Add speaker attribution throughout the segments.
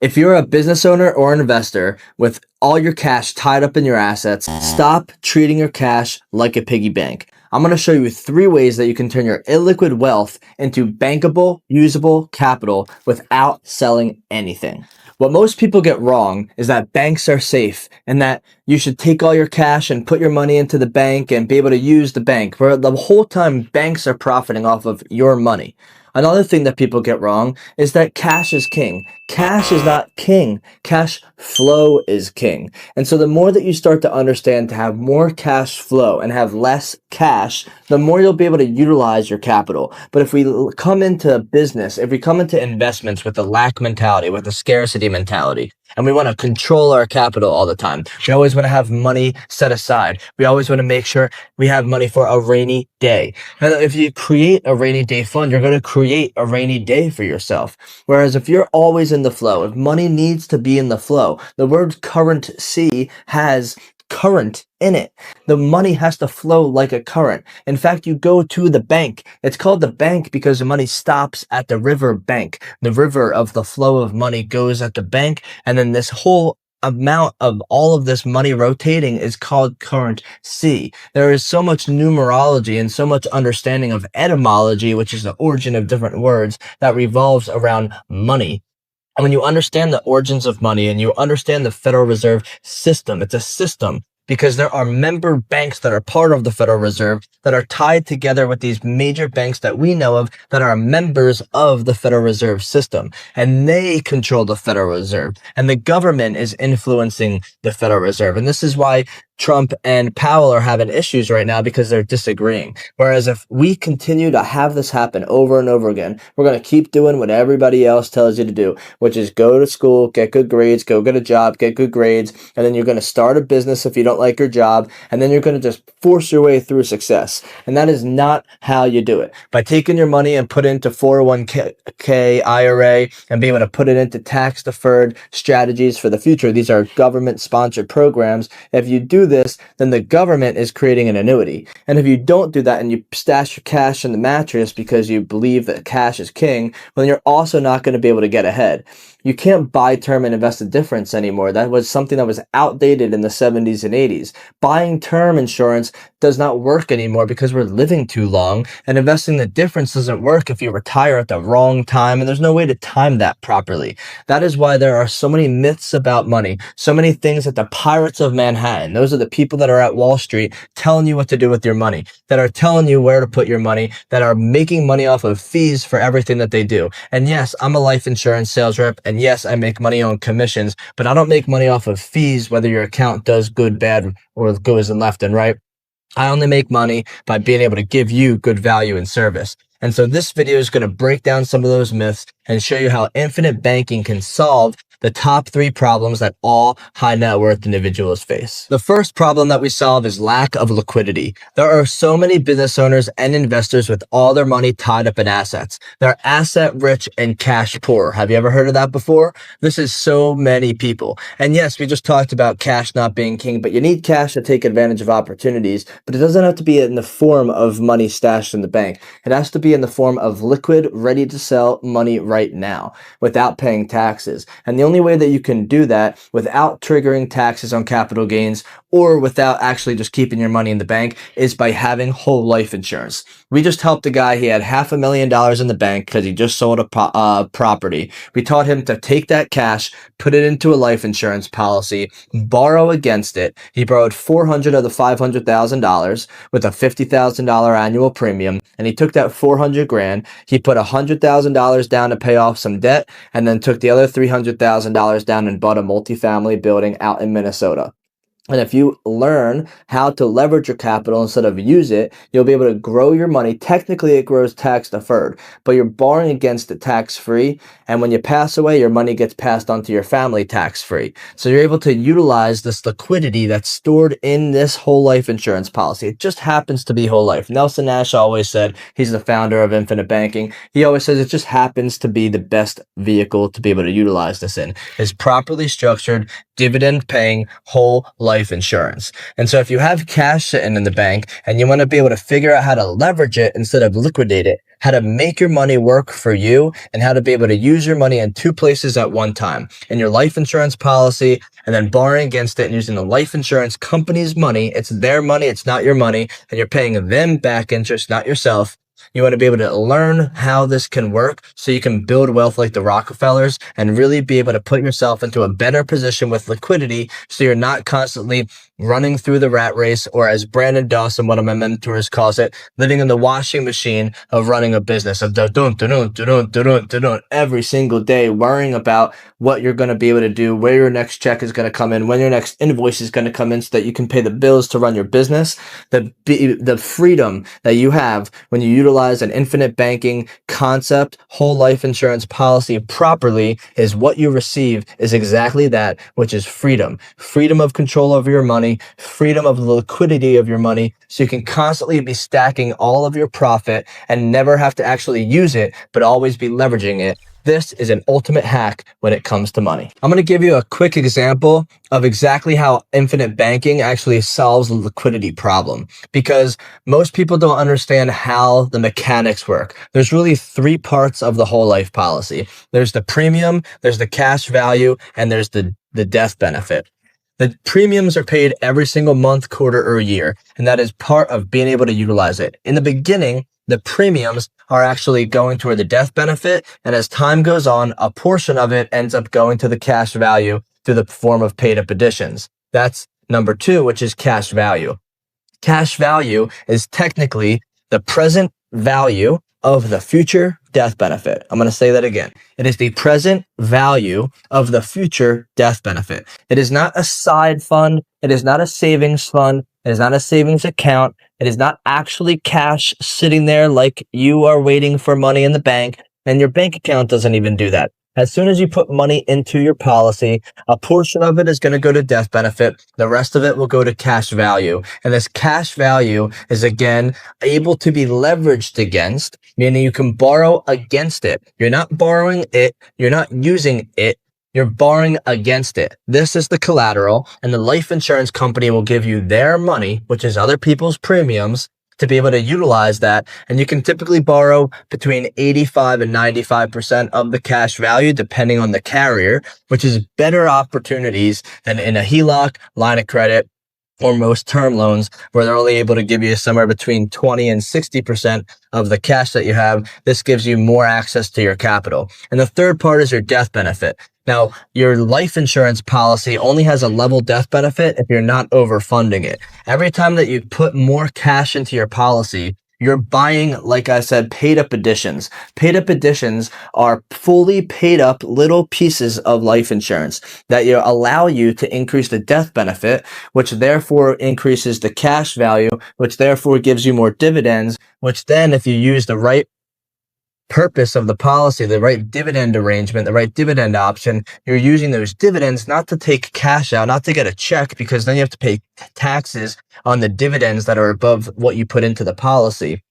Speaker 1: If you're a business owner or an investor with all your cash tied up in your assets, stop treating your cash like a piggy bank. I'm going to show you 3 ways that you can turn your illiquid wealth into bankable, usable capital without selling anything. What most people get wrong is that banks are safe and that you should take all your cash and put your money into the bank and be able to use the bank, where the whole time banks are profiting off of your money. Another thing that people get wrong is that cash is king. Cash is not king. Cash flow is king. And so the more that you start to understand to have more cash flow and have less cash, the more you'll be able to utilize your capital. But if we come into business, if we come into investments with a lack mentality, with a scarcity mentality, and we want to control our capital all the time, we always want to have money set aside. We always want to make sure we have money for a rainy day. And if you create a rainy day fund, you're going to create a rainy day for yourself. Whereas if you're always in the flow, if money needs to be in the flow, the word currency has current in it. The money has to flow like a current. In fact, you go to the bank. It's called the bank because the money stops at the river bank. The river of the flow of money goes at the bank, and then this whole amount of all of this money rotating is called currency. There is so much numerology and so much understanding of etymology, which is the origin of different words, that revolves around money. And when you understand the origins of money and you understand the Federal Reserve system, it's a system because there are member banks that are part of the Federal Reserve that are tied together with these major banks that we know of that are members of the Federal Reserve system. And they control the Federal Reserve. And the government is influencing the Federal Reserve. And this is why Trump and Powell are having issues right now, because they're disagreeing. Whereas if we continue to have this happen over and over again, we're going to keep doing what everybody else tells you to do, which is go to school, get good grades, go get a job, get good grades, and then you're going to start a business if you don't like your job, and then you're going to just force your way through success. And that is not how you do it. By taking your money and put it into 401k, IRA, and being able to put it into tax-deferred strategies for the future. These are government-sponsored programs. If you do this, then the government is creating an annuity. And if you don't do that and you stash your cash in the mattress because you believe that cash is king, well, then you're also not going to be able to get ahead. You can't buy term and invest the difference anymore. That was something that was outdated in the 70s and 80s. Buying term insurance does not work anymore because we're living too long, and investing the difference doesn't work if you retire at the wrong time, and there's no way to time that properly. That is why there are so many myths about money, so many things that the pirates of Manhattan, those are the people that are at Wall Street telling you what to do with your money, that are telling you where to put your money, that are making money off of fees for everything that they do. And yes, I'm a life insurance sales rep, and yes, I make money on commissions, but I don't make money off of fees, whether your account does good, bad, or goes in left and right. I only make money by being able to give you good value and service. And so this video is going to break down some of those myths and show you how infinite banking can solve the top 3 problems that all high net worth individuals face. The first problem that we solve is lack of liquidity. There are so many business owners and investors with all their money tied up in assets. They're asset rich and cash poor. Have you ever heard of that before? This is so many people. And yes, we just talked about cash not being king, but you need cash to take advantage of opportunities, but it doesn't have to be in the form of money stashed in the bank. It has to be in the form of liquid, ready to sell money right now without paying taxes. And the only way that you can do that without triggering taxes on capital gains or without actually just keeping your money in the bank is by having whole life insurance. We just helped a guy. He had $500,000 in the bank because he just sold a property. We taught him to take that cash, put it into a life insurance policy, borrow against it. He borrowed $400,000 of the $500,000 with a $50,000 annual premium, and he took that $400,000. He put $100,000 down to pay off some debt, and then took the other $300,000 down and bought a multifamily building out in Minnesota. And if you learn how to leverage your capital instead of use it, you'll be able to grow your money. Technically, it grows tax deferred, but you're borrowing against it tax free. And when you pass away, your money gets passed on to your family tax free. So you're able to utilize this liquidity that's stored in this whole life insurance policy. It just happens to be whole life. Nelson Nash always said, he's the founder of infinite banking. He always says it just happens to be the best vehicle to be able to utilize this in. It's properly structured, dividend paying whole life insurance. And so if you have cash sitting in the bank and you want to be able to figure out how to leverage it instead of liquidate it, how to make your money work for you, and how to be able to use your money in two places at one time, in your life insurance policy, and then borrowing against it and using the life insurance company's money. It's their money, it's not your money, and you're paying them back interest, not yourself. You want to be able to learn how this can work so you can build wealth like the Rockefellers and really be able to put yourself into a better position with liquidity so you're not constantly running through the rat race, or as Brandon Dawson, one of my mentors, calls it, living in the washing machine of running a business, of every single day, worrying about what you're going to be able to do, where your next check is going to come in, when your next invoice is going to come in so that you can pay the bills to run your business. The freedom that you have when you utilize an infinite banking concept, whole life insurance policy properly, is what you receive is exactly that, which is freedom. Freedom of control over your money, freedom of the liquidity of your money, so you can constantly be stacking all of your profit and never have to actually use it, but always be leveraging it. This is an ultimate hack when it comes to money. I'm going to give you a quick example of exactly how infinite banking actually solves the liquidity problem, because most people don't understand how the mechanics work. There's really three parts of the whole life policy. There's the premium, there's the cash value, and there's the death benefit. The premiums are paid every single month, quarter, or year, and that is part of being able to utilize it. In the beginning, the premiums are actually going toward the death benefit, and as time goes on, a portion of it ends up going to the cash value through the form of paid-up additions. That's number two, which is cash value. Cash value is technically the present value of the future death benefit. I'm going to say that again. It is the present value of the future death benefit. It is not a side fund. It is not a savings fund. It is not a savings account. It is not actually cash sitting there like you are waiting for money in the bank, and your bank account doesn't even do that. As soon as you put money into your policy, a portion of it is going to go to death benefit. The rest of it will go to cash value. And this cash value is, again, able to be leveraged against, meaning you can borrow against it. You're not borrowing it. You're not using it. You're borrowing against it. This is the collateral, and the life insurance company will give you their money, which is other people's premiums, to be able to utilize that. And you can typically borrow between 85 and 95% of the cash value, depending on the carrier, which is better opportunities than in a HELOC, line of credit, or most term loans, where they're only able to give you somewhere between 20 and 60% of the cash that you have. This gives you more access to your capital. And the third part is your death benefit. Now, your life insurance policy only has a level death benefit if you're not overfunding it. Every time that you put more cash into your policy, you're buying, like I said, paid up additions. Paid up additions are fully paid up little pieces of life insurance that allow you to increase the death benefit, which therefore increases the cash value, which therefore gives you more dividends, which then, if you use the right purpose of the policy, the right dividend arrangement, the right dividend option, you're using those dividends not to take cash out, not to get a check, because then you have to pay taxes on the dividends that are above what you put into the policy.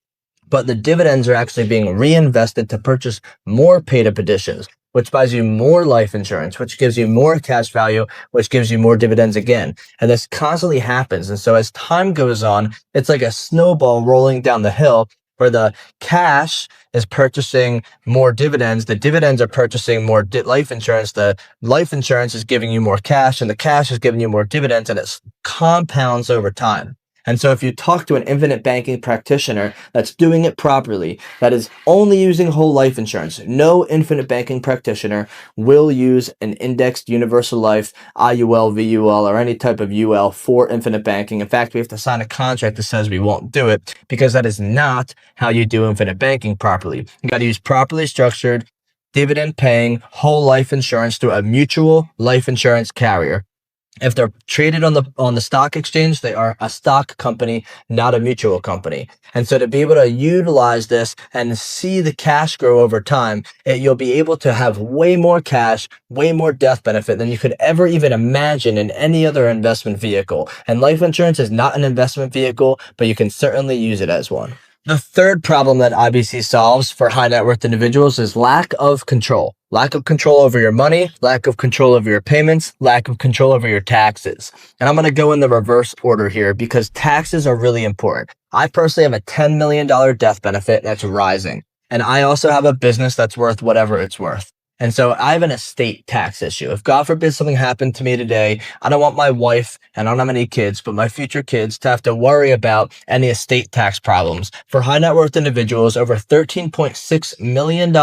Speaker 1: But the dividends are actually being reinvested to purchase more paid-up additions, which buys you more life insurance, which gives you more cash value, which gives you more dividends again. And this constantly happens. And so as time goes on, it's like a snowball rolling down the hill, where the cash is purchasing more dividends, the dividends are purchasing more life insurance, the life insurance is giving you more cash, and the cash is giving you more dividends, and it compounds over time. And so if you talk to an infinite banking practitioner that's doing it properly, that is only using whole life insurance, no infinite banking practitioner will use an indexed universal life, IUL, VUL, or any type of UL for infinite banking. In fact, we have to sign a contract that says we won't do it, because that is not how you do infinite banking properly. You got to use properly structured, dividend paying whole life insurance through a mutual life insurance carrier. If they're traded on the stock exchange, they are a stock company, not a mutual company. And so to be able to utilize this and see the cash grow over time, you'll be able to have way more cash, way more death benefit than you could ever even imagine in any other investment vehicle. And life insurance is not an investment vehicle, but you can certainly use it as one. The third problem that IBC solves for high net worth individuals is lack of control. Lack of control over your money, lack of control over your payments, lack of control over your taxes. And I'm going to go in the reverse order here because taxes are really important. I personally have a $10 million death benefit that's rising. And I also have a business that's worth whatever it's worth. And so I have an estate tax issue. If God forbid something happened to me today, I don't want my wife, and I don't have any kids, but my future kids to have to worry about any estate tax problems. For high net worth individuals, over $13.6 million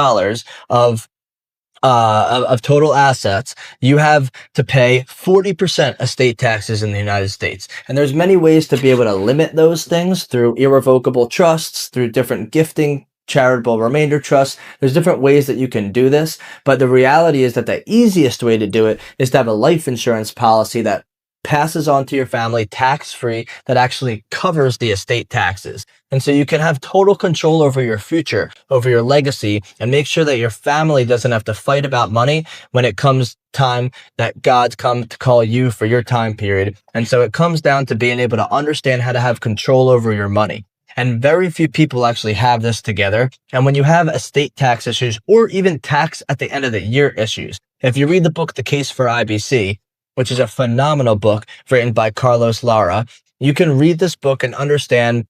Speaker 1: of total assets, you have to pay 40% estate taxes in the United States. And there's many ways to be able to limit those things through irrevocable trusts, through different gifting, charitable remainder trusts. There's different ways that you can do this, but the reality is that the easiest way to do it is to have a life insurance policy that passes on to your family tax-free, that actually covers the estate taxes. And so you can have total control over your future, over your legacy, and make sure that your family doesn't have to fight about money when it comes time that God's come to call you for your time period. And so it comes down to being able to understand how to have control over your money. And very few people actually have this together. And when you have estate tax issues or even tax at the end of the year issues, if you read the book, The Case for IBC, which is a phenomenal book written by Carlos Lara, you can read this book and understand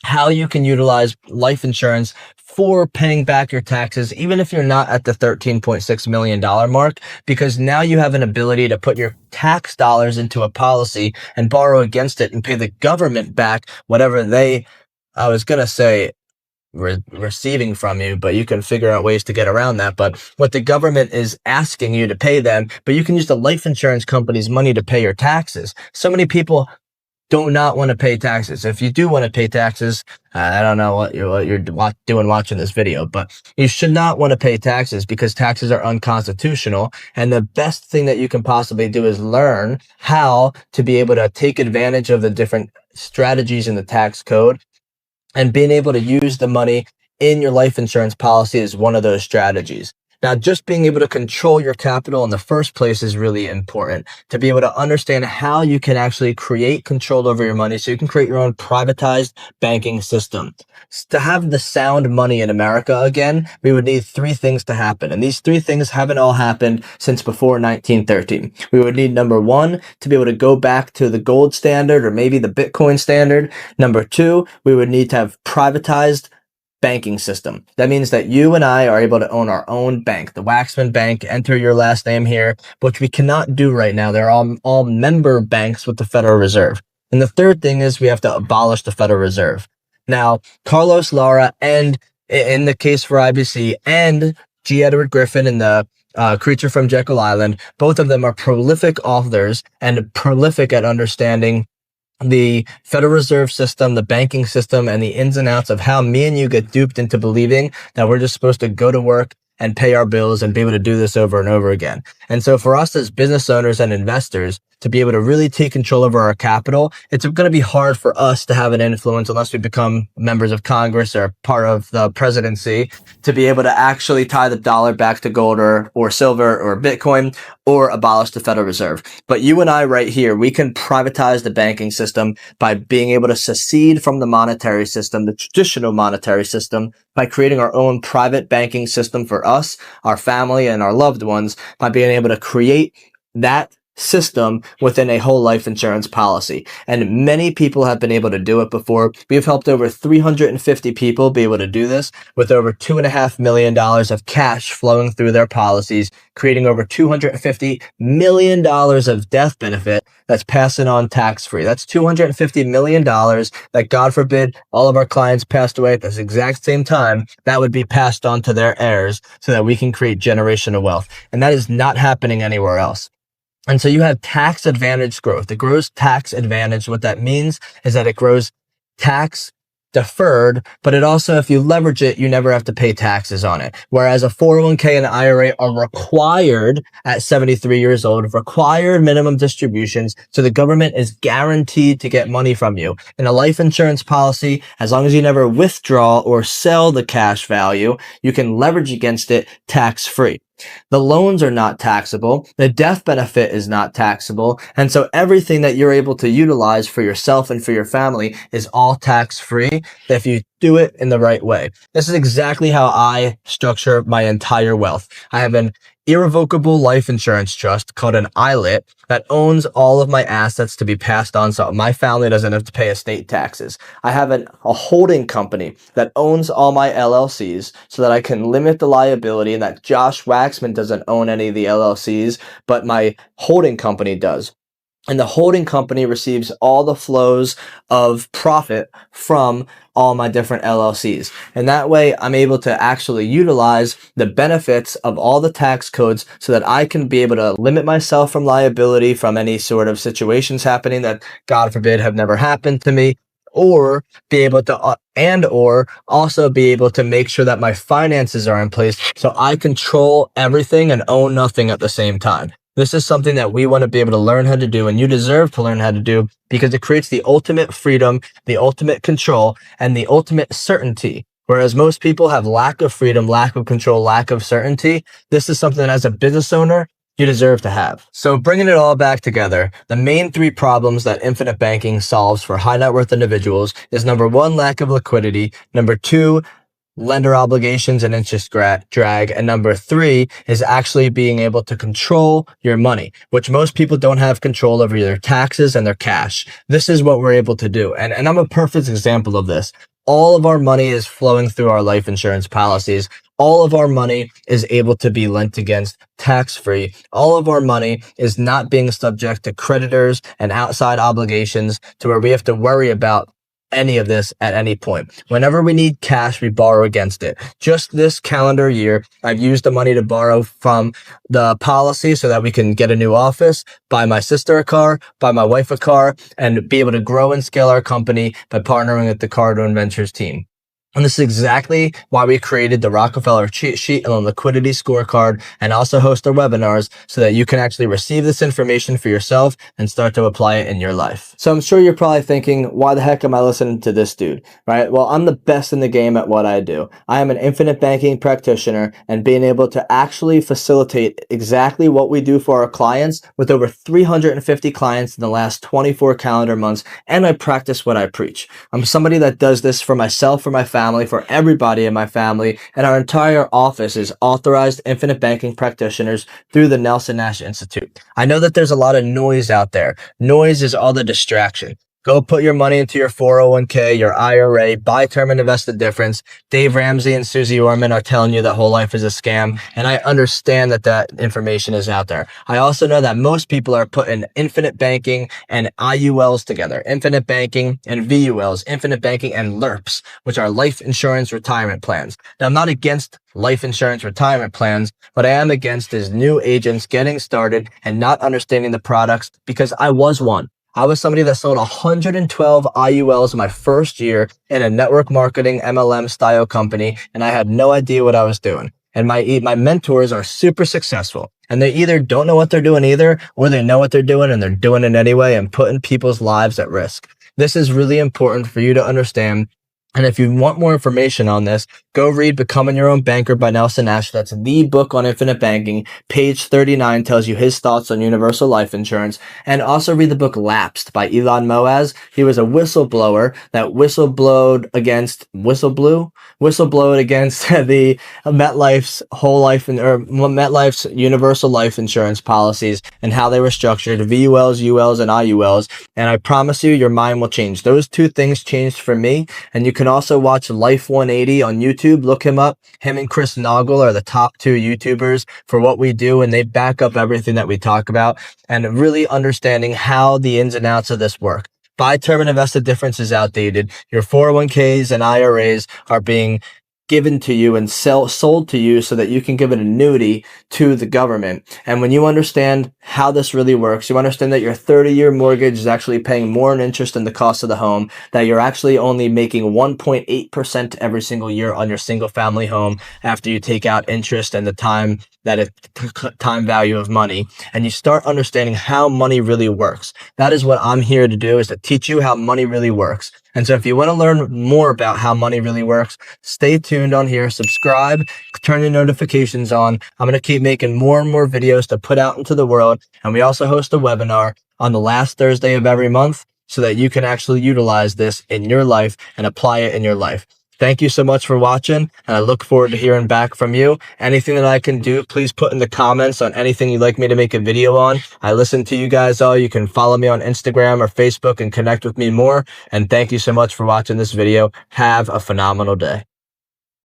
Speaker 1: how you can utilize life insurance for paying back your taxes, even if you're not at the $13.6 million mark, because now you have an ability to put your tax dollars into a policy and borrow against it and pay the government back whatever I was going to say receiving from you, but you can figure out ways to get around that. But what the government is asking you to pay them, but you can use the life insurance company's money to pay your taxes. So many people do not want to pay taxes. If you do want to pay taxes, I don't know what you're doing watching this video, but you should not want to pay taxes because taxes are unconstitutional. And the best thing that you can possibly do is learn how to be able to take advantage of the different strategies in the tax code. And being able to use the money in your life insurance policy is one of those strategies. Now, just being able to control your capital in the first place is really important to be able to understand how you can actually create control over your money so you can create your own privatized banking system. To have the sound money in America again, we would need three things to happen. And these three things haven't all happened since before 1913. We would need, number one, to be able to go back to the gold standard or maybe the Bitcoin standard. Number two, we would need to have privatized banking system. That means that you and I are able to own our own bank, the Waxman Bank. Enter your last name here, which we cannot do right now. They're all member banks with the Federal Reserve. And the third thing is we have to abolish the Federal Reserve. Now, Carlos Lara, and in the Case for IBC, and G. Edward Griffin in the Creature from Jekyll Island, both of them are prolific authors and prolific at understanding the Federal Reserve System, the banking system, and the ins and outs of how me and you get duped into believing that we're just supposed to go to work and pay our bills and be able to do this over and over again. And so for us as business owners and investors to be able to really take control over our capital, it's going to be hard for us to have an influence unless we become members of Congress or part of the presidency to be able to actually tie the dollar back to gold or silver or Bitcoin or abolish the Federal Reserve. But you and I right here, we can privatize the banking system by being able to secede from the monetary system, the traditional monetary system, by creating our own private banking system for us, our family, and our loved ones, by being able to create that system within a whole life insurance policy. And many people have been able to do it before. We've helped over 350 people be able to do this with over $2.5 million of cash flowing through their policies, creating over $250 million of death benefit that's passing on tax-free. That's $250 million that, God forbid, all of our clients passed away at this exact same time, that would be passed on to their heirs so that we can create generational wealth. And that is not happening anywhere else. And so you have tax advantage growth. It grows tax advantage. What that means is that it grows tax deferred, but it also, if you leverage it, you never have to pay taxes on it. Whereas a 401k and an IRA are required at 73 years old, required minimum distributions. So the government is guaranteed to get money from you. In a life insurance policy, as long as you never withdraw or sell the cash value, you can leverage against it tax free. The loans are not taxable. The death benefit is not taxable. And so everything that you're able to utilize for yourself and for your family is all tax free if you do it in the right way. This is exactly how I structure my entire wealth. I have an irrevocable life insurance trust called an ILIT that owns all of my assets to be passed on so my family doesn't have to pay estate taxes. I have a holding company that owns all my LLCs so that I can limit the liability, and that Josh Waxman doesn't own any of the LLCs, but my holding company does. And the holding company receives all the flows of profit from all my different LLCs. And that way I'm able to actually utilize the benefits of all the tax codes so that I can be able to limit myself from liability from any sort of situations happening that, God forbid, have never happened to me, or be able to or also be able to make sure that my finances are in place so I control everything and own nothing at the same time. This is something that we want to be able to learn how to do, and you deserve to learn how to do, because it creates the ultimate freedom, the ultimate control, and the ultimate certainty. Whereas most people have lack of freedom, lack of control, lack of certainty, this is something that as a business owner, you deserve to have. So bringing it all back together, the main three problems that infinite banking solves for high net worth individuals is number one, lack of liquidity. Number two, lender obligations and interest drag. And number three is actually being able to control your money, which most people don't have control over their taxes and their cash. This is what we're able to do. And I'm a perfect example of this. All of our money is flowing through our life insurance policies. All of our money is able to be lent against tax-free. All of our money is not being subject to creditors and outside obligations to where we have to worry about any of this at any point. Whenever we need cash, we borrow against it. Just this calendar year, I've used the money to borrow from the policy so that we can get a new office, buy my sister a car, buy my wife a car, and be able to grow and scale our company by partnering with the Cardone Ventures team. And this is exactly why we created the Rockefeller cheat sheet and the liquidity scorecard, and also host our webinars so that you can actually receive this information for yourself and start to apply it in your life. So I'm sure you're probably thinking, why the heck am I listening to this dude, right? Well, I'm the best in the game at what I do. I am an infinite banking practitioner, and being able to actually facilitate exactly what we do for our clients with over 350 clients in the last 24 calendar months. And I practice what I preach. I'm somebody that does this for myself, for my family, for everybody in my family, and our entire office is authorized infinite banking practitioners through the Nelson Nash Institute. I know that there's a lot of noise out there. Noise is all the distraction. Go put your money into your 401k, your IRA, buy term and invest the difference. Dave Ramsey and Susie Orman are telling you that whole life is a scam, and I understand that that information is out there. I also know that most people are putting infinite banking and IULs together, infinite banking and VULs, infinite banking and LIRPs, which are life insurance retirement plans. Now, I'm not against life insurance retirement plans. What I am against is new agents getting started and not understanding the products, because I was one. I was somebody that sold 112 IULs my first year in a network marketing MLM style company, and I had no idea what I was doing. And my mentors are super successful, and they either don't know what they're doing either, or they know what they're doing and they're doing it anyway and putting people's lives at risk. This is really important for you to understand. And if you want more information on this, go read Becoming Your Own Banker by Nelson Nash. That's the book on infinite banking. Page 39 tells you his thoughts on universal life insurance. And also read the book Lapsed by Elon Moaz. He was a whistleblower that whistleblowed against the MetLife's whole life or MetLife's universal life insurance policies and how they were structured, VULs, ULs, and IULs. And I promise you, your mind will change. Those two things changed for me. And you can also watch Life 180 on YouTube. Look him up. Him and Chris Noggle are the top two YouTubers for what we do, and they back up everything that we talk about, and really understanding how the ins and outs of this work. Buy term and invest the difference is outdated. Your 401ks and IRAs are being given to you and sold to you so that you can give an annuity to the government. And when you understand how this really works, you understand that your 30-year mortgage is actually paying more in interest than the cost of the home, that you're actually only making 1.8% every single year on your single family home after you take out interest and the time that it's time value of money, and you start understanding how money really works. That is what I'm here to do, is to teach you how money really works. And so if you want to learn more about how money really works, stay tuned on here, subscribe, turn your notifications on. I'm going to keep making more and more videos to put out into the world. And we also host a webinar on the last Thursday of every month so that you can actually utilize this in your life and apply it in your life. Thank you so much for watching, and I look forward to hearing back from you. Anything that I can do, please put in the comments on anything you'd like me to make a video on. I listen to you guys all. You can follow me on Instagram or Facebook and connect with me more. And thank you so much for watching this video. Have a phenomenal day.